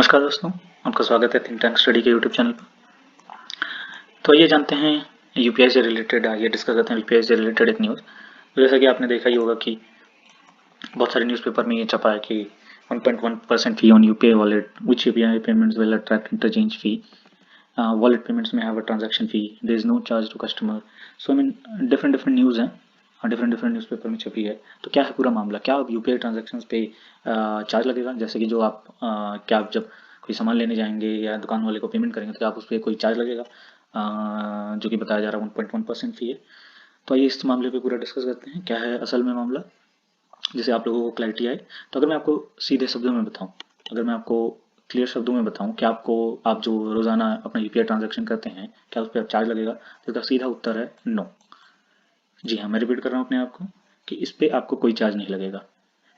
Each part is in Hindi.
नमस्कार दोस्तों, आपका स्वागत है थिंक टैंक स्टडी के यूट्यूब चैनल पर। तो आइए जानते हैं यूपीआई से रिलेटेड, आइए डिस्कस करते हैं यूपीआई से रिलेटेड एक न्यूज़। तो जैसा कि आपने देखा ही होगा कि बहुत सारे न्यूज़पेपर में ये छपा है कि 1.1% fee on UPI wallet which UPI payments will attract interchange fee, wallet payments में have a transaction fee, there is no charge to customer. So I mean different news हैं और डिफरेंट न्यूज़पेपर में छपी है। तो क्या है पूरा मामला, क्या अब यूपीआई ट्रांजैक्शन पे चार्ज लगेगा? जैसे कि जो आप क्या आप जब कोई सामान लेने जाएंगे या दुकान वाले को पेमेंट करेंगे तो क्या आप उस पर कोई चार्ज लगेगा, जो कि बताया जा रहा है 1.1% फी है। तो आइए इस मामले पे पूरा डिस्कस करते हैं क्या है असल में मामला, जिससे आप लोगों को क्लैरिटी आए। तो अगर मैं आपको सीधे शब्दों में बताऊं, अगर मैं आपको क्लियर शब्दों में बताऊं कि आपको आप जो रोजाना अपना यूपीआई ट्रांजैक्शन करते हैं क्या उस पर चार्ज लगेगा, तो इसका सीधा उत्तर है नो। जी हाँ, मैं रिपीट कर रहा हूँ अपने आप को कि इस पर आपको कोई चार्ज नहीं लगेगा।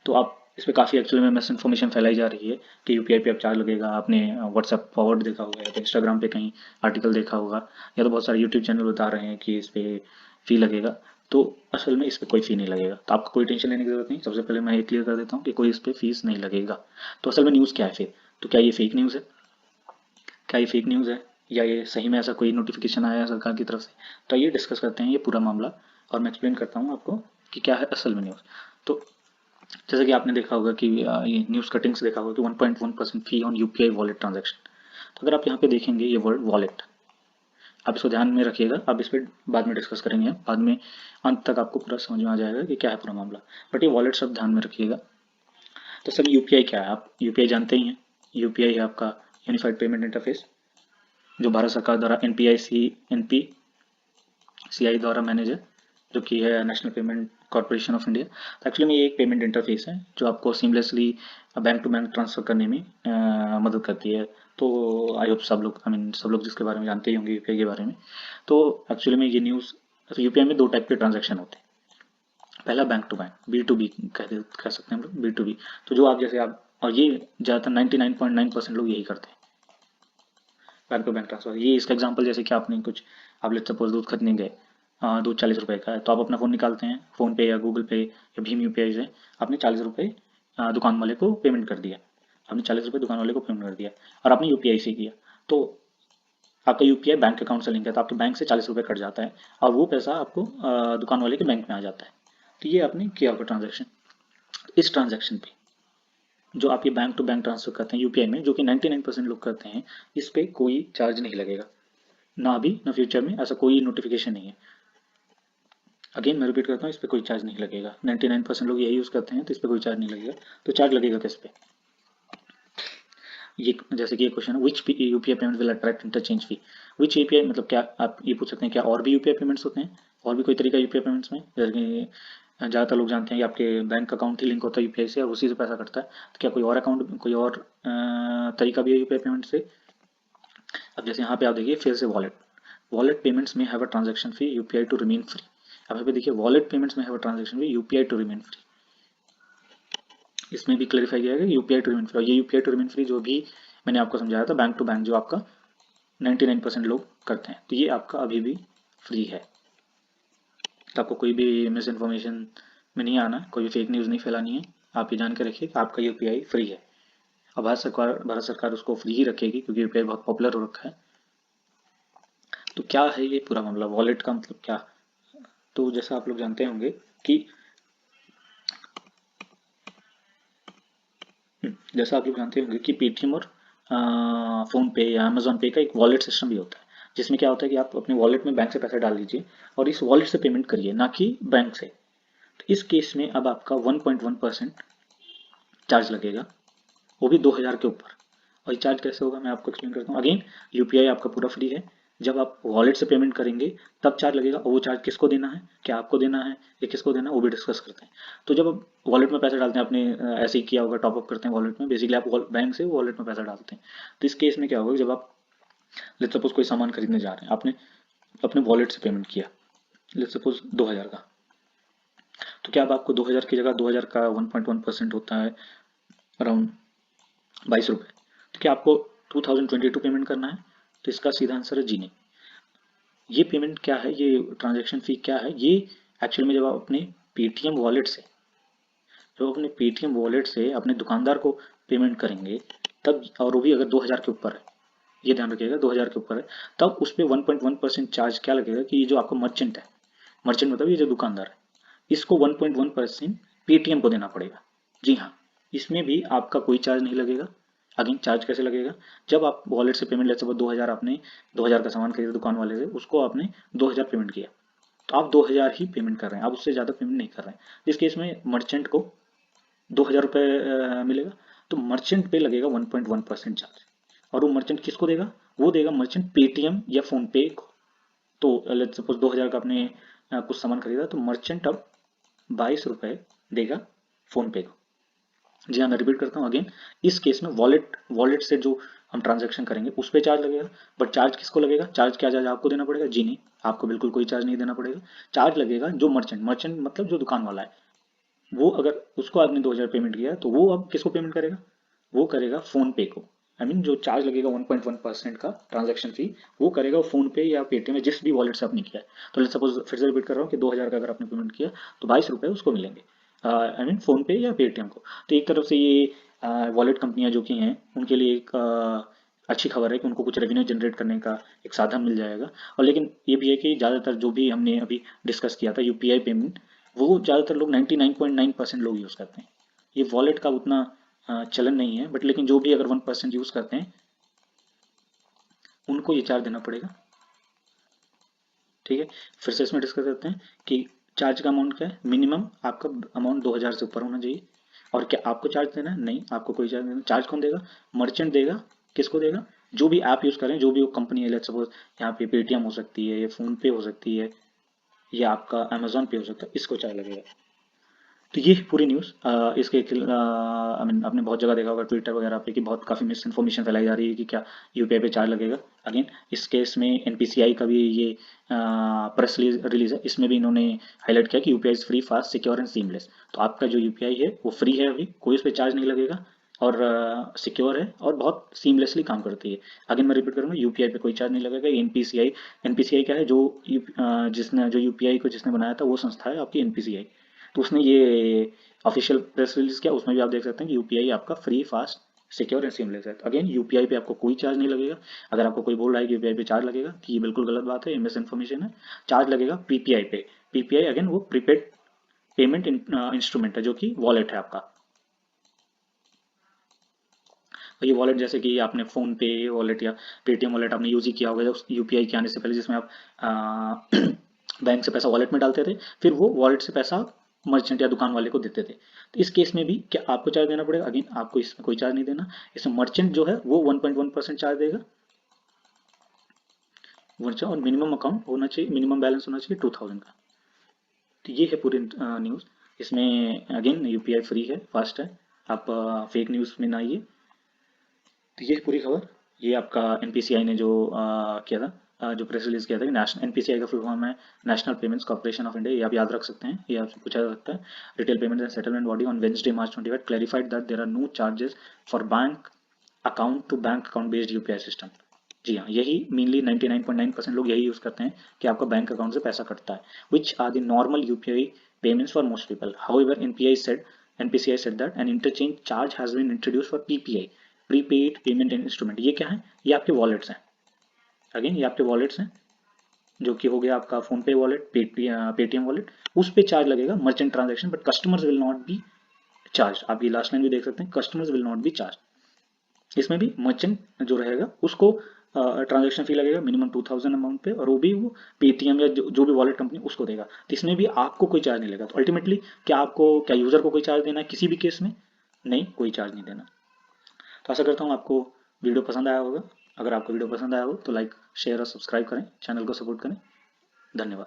तो आप इस पे काफ़ी एक्चुअली में मिस इन्फॉर्मेशन फैलाई जा रही है कि यूपीआई पे अब चार्ज लगेगा। आपने व्हाट्सएप फॉरवर्ड देखा होगा या तो इंस्टाग्राम पे कहीं आर्टिकल देखा होगा या तो बहुत सारे यूट्यूब चैनल बता रहे हैं कि इस पे फी लगेगा। तो असल में इस पे कोई फी नहीं लगेगा, तो आपको कोई टेंशन लेने की जरूरत नहीं। सबसे पहले मैं ये क्लियर कर देता हूँ कि कोई इस पे फीस नहीं लगेगा। तो असल में न्यूज़ क्या है फिर? तो क्या ये फेक न्यूज़ है? क्या ये फेक न्यूज़ है या ये सही में ऐसा कोई नोटिफिकेशन आया है सरकार की तरफ से? तो ये डिस्कस करते हैं ये पूरा मामला और मैं एक्सप्लेन करता हूँ आपको कि क्या है असल में न्यूज़। तो जैसा कि आपने देखा होगा कि ये न्यूज़ कटिंग्स देखा होगा कि 1.1% fee on UPI wallet transaction. तो अगर आप यहाँ पे देखेंगे ये वर्ड वॉलेट, आप इसको ध्यान में रखिएगा। अब इस पर बाद में डिस्कस करेंगे, बाद में अंत तक आपको पूरा समझ में आ जाएगा कि क्या है पूरा मामला। बट ये वॉलेट शब्द ध्यान में रखिएगा। तो सर यूपीआई क्या है? आप यूपीआई जानते ही हैं। यूपीआई है आपका यूनिफाइड पेमेंट इंटरफेस, जो भारत सरकार द्वारा एनपीसीआई द्वारा मैनेज है, जो कि है national payment corporation of India. तो एक्चुअली में ये एक पेमेंट इंटरफेस है जो आपको seamlessly bank to bank transfer करने में मदद करती है। तो आई होप सब लोग, आई मीन सब लोग जिसके बारे में जानते ही होंगे यूपीआई के बारे में। तो एक्चुअली में ये न्यूज़, यूपीआई में दो टाइप के ट्रांजेक्शन होते हैं। पहला bank to bank, B to B कह सकते हैं हम लोग, बी टू बी। तो जो आप जैसे आप, और ये ज़्यादातर 99.9% लोग यही करते हैं, बैंक टू बैंक ट्रांसफर। ये इसका एग्जांपल जैसे कि आपने कुछ, आप लेट्स सपोज दूध खरीदने गए, दूध 40 रुपए का है, तो आप अपना फ़ोन निकालते हैं, फ़ोन पे या गूगल पे या भीम यूपीआई से आपने 40 रुपये दुकान वाले को पेमेंट कर दिया। आपने 40 रुपये दुकान वाले को पेमेंट कर दिया और आपने यूपीआई से किया। तो आपका यूपीआई बैंक अकाउंट से लिंक है, तो आपके बैंक से 40 रुपये कट जाता है और वो पैसा आपको दुकान वाले के बैंक में आ जाता है। तो ये आपने किया होगा ट्रांजेक्शन। इस ट्रांजेक्शन पे जो आप ये बैंक टू बैंक ट्रांसफर करते हैं यूपीआई में, जो कि 99% लोग करते हैं, इस पे कोई चार्ज नहीं लगेगा, ना अभी ना फ्यूचर में। ऐसा कोई नोटिफिकेशन नहीं है। अगेन मैं रिपीट करता हूँ, इस पर कोई चार्ज नहीं लगेगा। 99% लोग यही यूज़ करते हैं, तो इस पर कोई चार्ज नहीं लगेगा। तो चार्ज लगेगा किस पे? ये जैसे कि ये क्वेश्चन है, which UPI payment will attract interchange fee. Which UPI मतलब क्या, आप ये पूछ सकते हैं क्या और भी यूपीआई पेमेंट्स होते हैं, और भी कोई तरीका यूपीआई पेमेंट्स में? जैसे कि ज़्यादातर लोग जानते हैं कि आपके बैंक अकाउंट ही लिंक होता है यूपीआई से और उसी से पैसा कटता है। तो क्या कोई और अकाउंट, कोई और तरीका भी है यूपीआई पेमेंट से? अब जैसे यहाँ पे आप देखिए फिर से वॉलेट, वॉलेट पेमेंट्स में have a transaction fee UPI to remain free. अब यहाँ पे देखिए वॉलेट पेमेंट्स में have a transaction fee UPI to remain free. इसमें भी क्लैरिफाई किया गया यूपीआई टू रिमेन फ्री। और ये यूपीआई टू रिमेन फ्री जो भी मैंने आपको समझाया था, बैंक टू बैंक जो आपका 99% लोग करते हैं, तो ये आपका अभी भी फ्री है। तो आपको कोई भी मिस इन्फॉर्मेशन में नहीं आना, कोई भी फेक न्यूज़ नहीं फैलानी है। आप ये जान के रखिए कि आपका यूपीआई फ्री है। अब भारत सरकार उसको फ्री ही रखेगी क्योंकि यूपीआई बहुत पॉपुलर हो रखा है। तो क्या है ये पूरा मामला, वॉलेट का मतलब क्या? तो जैसा आप लोग जानते होंगे कि पेटीएम और फोन पे या अमेजोन पे का एक वॉलेट सिस्टम भी होता है, जिसमें क्या होता है कि आप अपने वॉलेट में बैंक से पैसा डाल दीजिए और इस वॉलेट से पेमेंट करिए, ना कि बैंक से। तो इस केस में अब आपका 1.1% चार्ज लगेगा, वो भी 2000 के ऊपर। और ये चार्ज कैसे होगा मैं आपको एक्सप्लेन करता हूँ। अगेन यूपीआई आपका पूरा फ्री है, जब आप वॉलेट से पेमेंट करेंगे तब चार्ज लगेगा, और वो चार्ज किसको देना है, क्या आपको देना है या किसको देना है, वो भी डिस्कस करते हैं। तो जब आप वॉलेट में पैसा डालते हैं, आपने ऐसे ही किया होगा, टॉपअप करते हैं वॉलेट में, बेसिकली आप बैंक से वॉलेट में पैसा डालते हैं। तो इस केस में क्या होगा, जब आप लेट्स सपोज कोई सामान खरीदने जा रहे हैं, आपने अपने वॉलेट से पेमेंट किया लेट्स सपोज 2000 का, तो क्या अब आपको 2000 की जगह 2000 का 1.1% होता है अराउंड 22 रुपये, तो क्या आपको 2022 पेमेंट करना है? तो इसका सीधा आंसर है जी नहीं। ये पेमेंट क्या है, ये ट्रांजैक्शन फी क्या है? ये एक्चुअल में जब आप अपने पेटीएम वॉलेट से, जब अपने पेटीएम वॉलेट से अपने दुकानदार को पेमेंट करेंगे, तब, और वो भी अगर 2000 के ऊपर है, ये ध्यान रखिएगा 2000 के ऊपर है, तब उस पर 1.1% चार्ज क्या लगेगा कि ये जो आपका मर्चेंट है, मर्चेंट मतलब ये जो दुकानदार है, इसको 1.1% पेटीएम को देना पड़ेगा। जी हाँ, इसमें भी आपका कोई चार्ज नहीं लगेगा। अगेन चार्ज कैसे लगेगा, जब आप वॉलेट से पेमेंट लेते हो, 2000 आपने 2000 का सामान खरीदा दुकान वाले से, उसको आपने 2000 पेमेंट किया, तो आप 2000 ही पेमेंट कर रहे हैं, आप उससे ज़्यादा पेमेंट नहीं कर रहे हैं। इस केस में मर्चेंट को 2000 रुपये मिलेगा, तो मर्चेंट पे लगेगा 1.1% चार्ज। और वो मर्चेंट किसको देगा, वो देगा मर्चेंट पेटीएम या फोन पे को। तो लेट्स सपोज 2000 का आपने कुछ सामान खरीदा, तो मर्चेंट अब 22 रुपये देगा फोन पे को। जी हाँ, मैं रिपीट करता हूँ अगेन, इस केस में वॉलेट वॉलेट से जो हम ट्रांजैक्शन करेंगे उस पर चार्ज लगेगा, बट चार्ज किसको लगेगा, चार्ज क्या चार्ज आपको देना पड़ेगा, जी नहीं, आपको बिल्कुल कोई चार्ज नहीं देना पड़ेगा। चार्ज लगेगा जो मर्चेंट, मर्चेंट मतलब जो दुकान वाला है, वो अगर उसको आपने 2000 पेमेंट किया तो वो अब किसको पेमेंट करेगा, वो करेगा फोन पे को। आई मीन जो चार्ज लगेगा 1.1% का ट्रांजैक्शन फी, वो करेगा फोन पे या पेटीएम में, जिस भी वॉलेट से आपने किया है। तो लेट्स सपोज फिर से रिपीट कर रहा हूँ कि 2000 का अगर आपने पेमेंट किया तो 22 रुपये उसको मिलेंगे, आई मीन फोन पे या पेटीएम को। तो एक तरफ से ये वॉलेट कंपनियां जो कि हैं उनके लिए एक अच्छी खबर है कि उनको कुछ रेवेन्यू जनरेट करने का एक साधन मिल जाएगा। और लेकिन ये भी है कि ज़्यादातर जो भी हमने अभी डिस्कस किया था यूपीआई पेमेंट, वो ज़्यादातर लोग 99.9% लोग यूज़ करते हैं। ये वॉलेट का उतना चलन नहीं है, बट लेकिन जो भी अगर 1% यूज़ करते हैं उनको ये चार्ज देना पड़ेगा। ठीक है, फिर से इसमें डिस्कस करते हैं कि चार्ज का अमाउंट क्या है, मिनिमम आपका अमाउंट 2000 से ऊपर होना चाहिए। और क्या आपको चार्ज देना है, नहीं आपको कोई चार्ज देना। चार्ज कौन देगा, मर्चेंट देगा। किसको देगा, जो भी ऐप यूज़ करें, जो भी वो कंपनी है, लेट्स सपोज यहाँ पे पेटीएम हो सकती है, या फोन पे हो सकती है, या आपका अमेजोन पे हो सकता है, इसको चार्ज लगेगा। तो ये पूरी न्यूज़ इसके आई मीन आपने बहुत जगह देखा होगा ट्विटर वगैरह पे कि बहुत काफ़ी मिस इन्फॉर्मेशन फैलाई जा रही है कि क्या यूपीआई पे चार्ज लगेगा। अगेन इस केस में एनपीसीआई का भी ये प्रेस रिलीज है, इसमें भी इन्होंने हाईलाइट किया कि UPI is free, fast, secure and seamless. तो आपका जो यूपीआई है वो फ्री है, अभी कोई उस पर चार्ज नहीं लगेगा, और सिक्योर है और बहुत सीमलेसली काम करती है। अगेन मैं रिपीट करूँगा, यूपीआई पे कोई चार्ज नहीं लगेगा। एनपीसीआई, एनपीसीआई क्या है, जो जिसने जो यूपीआई को जिसने बनाया था वो संस्था है आपकी एनपीसीआई। तो उसने ये ऑफिशियल प्रेस रिलीज किया, उसमें भी आप देख सकते हैं कि यूपीआई आपका free, fast, secure and seamless है। तो अगेन यूपीआई पे आपको कोई चार्ज नहीं लगेगा। अगर आपको कोई बोल रहा है कि यूपीआई पे चार्ज लगेगा, तो ये बिल्कुल गलत बात है, ये मिस इन्फॉर्मेशन है। चार्ज लगेगा पीपीआई पे। पीपीआई अगेन वो प्रीपेड पेमेंट इंस्ट्रूमेंट है, जो कि वॉलेट है आपका। तो ये वॉलेट जैसे कि आपने फोन पे वॉलेट या पेटीएम वॉलेट आपने यूज ही किया होगा यूपीआई के आने से पहले, जिसमें आप बैंक से पैसा वॉलेट में डालते थे, फिर वो वॉलेट से पैसा मर्चेंट या दुकान वाले को देते थे। तो इस केस में भी क्या आपको चार्ज देना पड़ेगा, अगेन आपको इसमें कोई चार्ज नहीं देना। इसमें मर्चेंट जो है वो 1.1% चार्ज देगा, और मिनिमम अकाउंट होना चाहिए, मिनिमम बैलेंस होना चाहिए 2000 का। तो ये है पूरी न्यूज़। इसमें अगेन यूपीआई फ्री है, फास्ट है, आप फेक न्यूज़ में ना आइए। तो ये पूरी खबर, ये आपका एनपीसीआई ने जो किया था, जो प्रेस रिलीज किया था कि नेशनल, एनपीसीआई का फुल फॉर्म है national payments corporation of India, ये आप याद रख सकते हैं, ये आपसे पूछा जा सकता है। Retail payment and settlement body on Wednesday March 25 clarified that there are no charges for bank account to bank account based UPI system. जी हाँ, यही मेनली 99.9% लोग यही यूज करते हैं कि आपका बैंक अकाउंट से पैसा कटता है, which are the normal UPI payments for most people. However NPCI said that an interchange charge has been introduced for PPI, prepaid payment instrument. ये क्या है, ये आपके वॉलेट्स हैं। अगेन ये आपके वॉलेट्स हैं, जो कि हो गया आपका फोन पे वॉलेट, पेटीएम वॉलेट, उस पे चार्ज लगेगा merchant transaction, but customers will not be charge. आप ये लास्ट लाइन भी देख सकते हैं, customers will not be charge. इसमें भी मर्चेंट जो रहेगा उसको ट्रांजेक्शन फी लगेगा मिनिमम 2000 अमाउंट पे, और वो भी वो पेटीएम या जो भी वॉलेट कंपनी उसको देगा। तो इसमें भी आपको कोई चार्ज नहीं लगेगा। तो अल्टीमेटली क्या आपको, क्या यूजर को कोई चार्ज देना है किसी भी केस में, नहीं, कोई चार्ज नहीं देना। तो आशा करता हूँ आपको वीडियो पसंद आया होगा। अगर आपको वीडियो पसंद आया हो तो लाइक, शेयर और सब्सक्राइब करें, चैनल को सपोर्ट करें। धन्यवाद।